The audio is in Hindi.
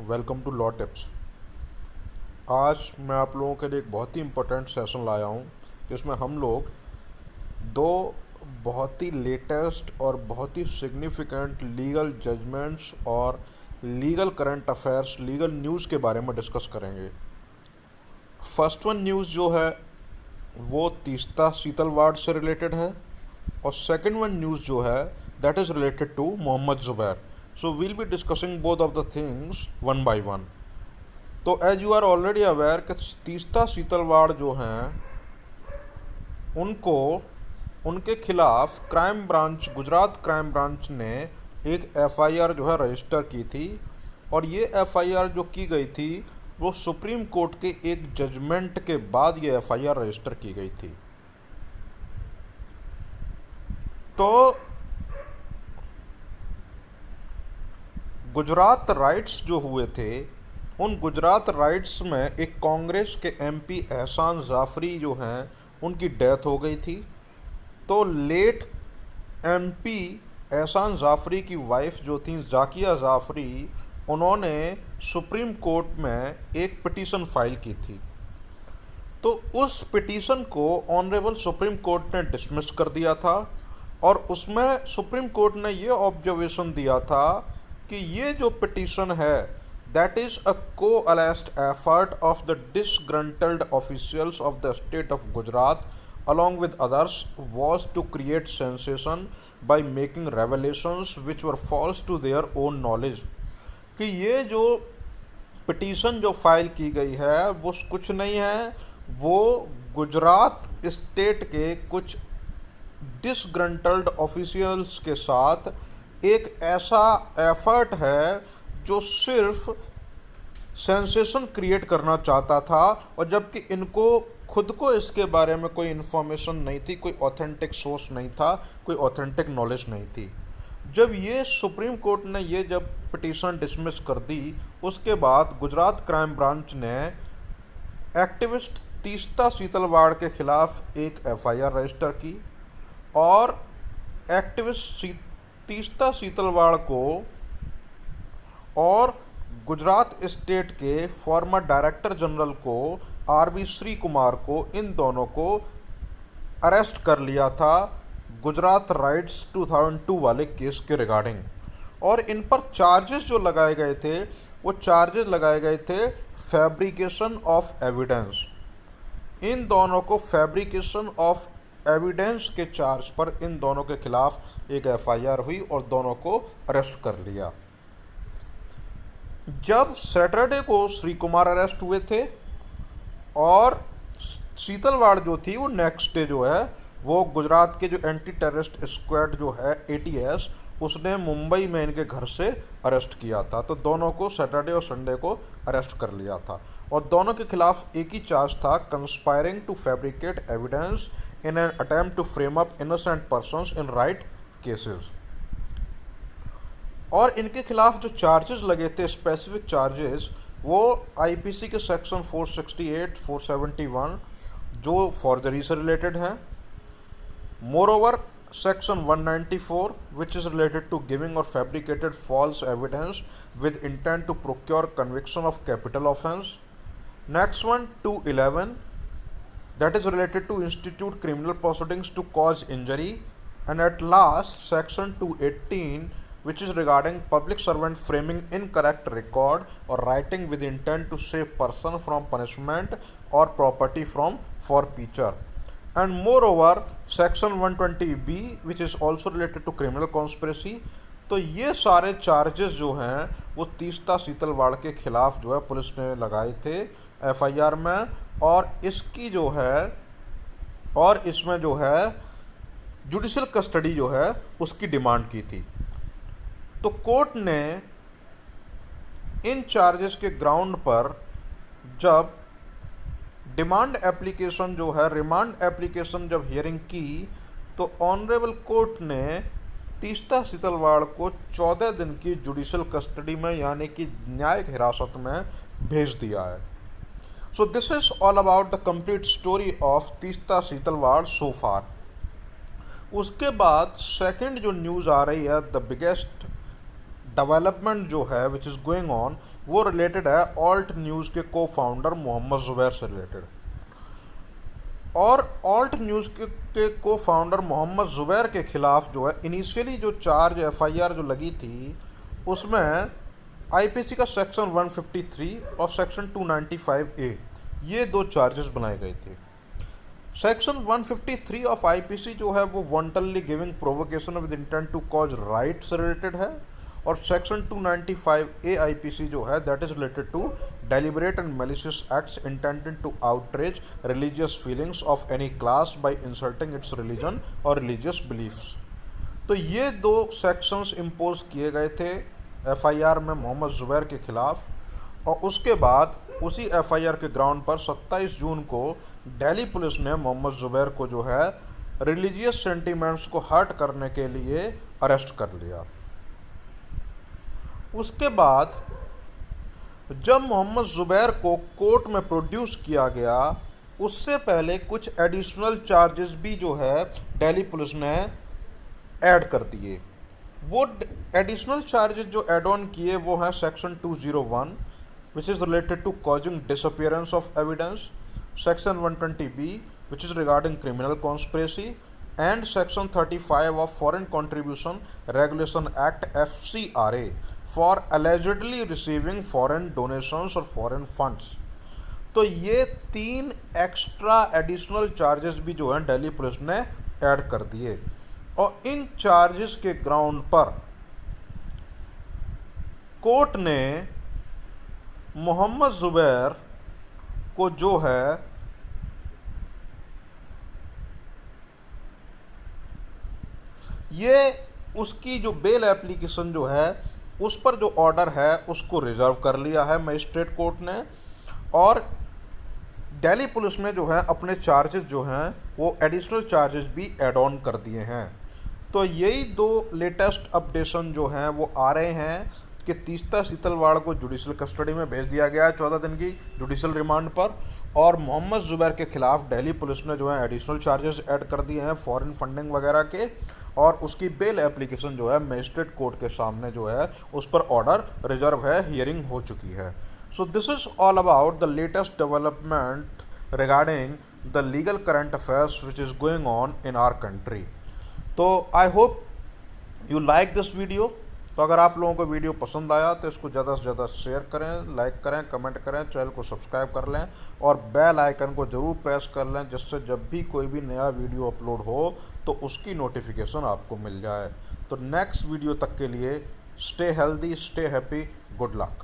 Welcome to law tips. आज मैं आप लोगों के लिए एक बहुत ही इम्पोर्टेंट सेशन लाया हूँ जिसमें हम लोग दो बहुत ही लेटेस्ट और बहुत ही सिग्निफिकेंट लीगल जजमेंट्स और legal current affairs, legal news के बारे में डिस्कस करेंगे। फर्स्ट वन न्यूज़ जो है वो तीस्ता सीतलवाड़ से रिलेटेड है और सेकंड वन न्यूज़ जो है that is related to Mohammed Zubair. So we'll be discussing both of the things one by one. तो as you are already aware कि तीस्ता सीतलवाड़ जो हैं उनको उनके खिलाफ crime branch, Gujarat crime branch ने एक एफआईआर जो है रजिस्टर की थी और ये एफआईआर जो की गई थी वो सुप्रीम कोर्ट के एक जजमेंट के बाद ये एफआईआर रजिस्टर की गई थी। तो गुजरात राइट्स जो हुए थे उन गुजरात राइट्स में एक कांग्रेस के एमपी एहसान जाफरी जो हैं उनकी डेथ हो गई थी। तो लेट एमपी एहसान जाफरी की वाइफ जो थी जाकिया जाफरी, उन्होंने सुप्रीम कोर्ट में एक पिटीशन फाइल की थी। तो उस पिटीशन को ऑनरेबल सुप्रीम कोर्ट ने डिसमिस कर दिया था और उसमें सुप्रीम कोर्ट ने ये ऑब्जर्वेशन दिया था कि ये जो पिटीशन है that is a co-alleged effort of the disgruntled officials of the state of Gujarat along with others was to create sensation by making revelations which were false to their own knowledge। कि ये जो पिटीशन जो फाइल की गई है वो कुछ नहीं है, वो गुजरात स्टेट के कुछ डिसग्रंटल्ड ऑफिशियल्स के साथ एक ऐसा एफर्ट है जो सिर्फ सेंसेशन क्रिएट करना चाहता था और जबकि इनको खुद को इसके बारे में कोई इन्फॉर्मेशन नहीं थी, कोई ऑथेंटिक सोर्स नहीं था, कोई ऑथेंटिक नॉलेज नहीं थी। जब ये सुप्रीम कोर्ट ने ये जब पिटीशन डिसमिस कर दी उसके बाद गुजरात क्राइम ब्रांच ने एक्टिविस्ट तीस्ता सीतलवाड़ के खिलाफ एक एफआईआर रजिस्टर की और एक्टिविस्ट तीस्ता सीतलवाड़ को और गुजरात स्टेट के फॉर्मर डायरेक्टर जनरल को आरबी श्री कुमार को, इन दोनों को अरेस्ट कर लिया था गुजरात राइट्स 2002 वाले केस के रिगार्डिंग। और इन पर चार्जेस जो लगाए गए थे वो चार्जेस लगाए गए थे फैब्रिकेशन ऑफ एविडेंस। इन दोनों को फैब्रिकेशन ऑफ एविडेंस के चार्ज पर इन दोनों के खिलाफ एक एफआईआर हुई और दोनों को अरेस्ट कर लिया। जब सैटरडे को श्री कुमार अरेस्ट हुए थे और सीतलवाड़ जो थी वो नेक्स्ट डे जो है वो गुजरात के जो एंटी टेररिस्ट स्क्वाड जो है एटीएस उसने मुंबई में इनके घर से अरेस्ट किया था। तो दोनों को सैटरडे और संडे को अरेस्ट कर लिया था और दोनों के खिलाफ एक ही चार्ज था, conspiring to fabricate evidence in an attempt to frame up innocent persons in riot cases. और इनके खिलाफ जो चार्जेस लगे थे, स्पेसिफिक चार्जेस, वो आईपीसी के सेक्शन 468, 471 जो फॉर्जरी से रिलेटेड हैं। More section 194 which is related to giving or fabricated false evidence with intent to procure conviction of capital offence. Next one 211 that is related to institute criminal proceedings to cause injury, and at last section 218 which is regarding public servant framing incorrect record or writing with intent to save person from punishment or property from forfeiture, and moreover section 120b which is also related to criminal conspiracy। तो ये सारे चार्जेस जो हैं वो तीस्ता सीतलवाड़ के खिलाफ जो है पुलिस ने लगाए थे एफआईआर में और इसकी जो है और इसमें जो है जुडिशियल कस्टडी जो है उसकी डिमांड की थी। तो कोर्ट ने इन चार्जेस के ग्राउंड पर जब डिमांड एप्लीकेशन जो है रिमांड एप्लीकेशन जब हियरिंग की तो ऑनरेबल कोर्ट ने तीस्ता सीतलवाड़ को 14 दिन की जुडिशियल कस्टडी में यानी कि न्यायिक हिरासत में भेज दिया है। So this is all about the complete story of Teesta Setalvad so far. उसके बाद सेकंड जो न्यूज़ आ रही है, द बिगेस्ट डेवलपमेंट जो है विच इज़ गोइंग ऑन वो रिलेटेड है ऑल्ट न्यूज़ के को फाउंडर मोहम्मद ज़ुबैर से रिलेटेड। और ऑल्ट न्यूज़ के को फाउंडर मोहम्मद ज़ुबैर के ख़िलाफ़ जो है इनिशियली जो चार्ज एफआईआर जो लगी थी उसमें आईपीसी का सेक्शन 153 और सेक्शन 295A ये दो चार्जेस बनाए गए थे। सेक्शन 153 ऑफ आईपीसी जो है वो wantonly giving provocation with intent to cause riot से रिलेटेड है, और सेक्शन 295A आईपीसी जो है that is related to deliberate and malicious acts intended to outrage religious feelings of any class by insulting its religion or religious beliefs. तो ये दो सेक्शंस इम्पोज किए गए थे एफआईआर में मोहम्मद ज़ुबैर के खिलाफ, और उसके बाद उसी एफआईआर के ग्राउंड पर 27 जून को दिल्ली पुलिस ने मोहम्मद ज़ुबैर को जो है रिलीजियस सेंटिमेंट्स को हर्ट करने के लिए अरेस्ट कर लिया। उसके बाद जब मोहम्मद ज़ुबैर को कोर्ट में प्रोड्यूस किया गया उससे पहले कुछ एडिशनल चार्जेस भी जो है दिल्ली पुलिस ने ऐड कर दिए। वो एडिशनल चार्जेस जो ऐड ऑन किए वो हैं section 201 which is related to causing disappearance of evidence, section 120B which is regarding criminal conspiracy, and section 35 of Foreign Contribution Regulation Act FCRA for allegedly receiving foreign donations or foreign funds। तो ये 3 एक्स्ट्रा एडिशनल चार्जेस भी जो हैं दिल्ली पुलिस ने ऐड कर दिए, और इन चार्जेस के ग्राउंड पर कोर्ट ने मोहम्मद ज़ुबैर को जो है ये उसकी जो बेल एप्लीकेशन जो है उस पर जो ऑर्डर है उसको रिजर्व कर लिया है मजिस्ट्रेट कोर्ट ने, और दिल्ली पुलिस ने जो है अपने चार्जेस जो हैं वो एडिशनल चार्जेस भी ऐड ऑन कर दिए हैं। तो यही दो लेटेस्ट अपडेशन जो हैं वो आ रहे हैं कि तीस्ता सीतलवाड़ को जुडिशल कस्टडी में भेज दिया गया है 14 दिन की जुडिशल रिमांड पर, और मोहम्मद ज़ुबैर के खिलाफ दिल्ली पुलिस ने जो है एडिशनल चार्जेस ऐड कर दिए हैं फॉरेन फंडिंग वगैरह के, और उसकी बेल एप्लीकेशन जो है मजिस्ट्रेट कोर्ट के सामने जो है उस पर ऑर्डर रिजर्व है, हियरिंग हो चुकी है। So this is all about the latest development regarding the legal current affairs which is going on in our country. तो I hope you like this video. तो अगर आप लोगों को वीडियो पसंद आया तो इसको ज़्यादा से ज़्यादा शेयर करें, लाइक करें, कमेंट करें, चैनल को सब्सक्राइब कर लें और बेल आइकन को ज़रूर प्रेस कर लें, जिससे जब भी कोई भी नया वीडियो अपलोड हो तो उसकी नोटिफिकेशन आपको मिल जाए। तो नेक्स्ट वीडियो तक के लिए stay healthy, stay happy, good luck.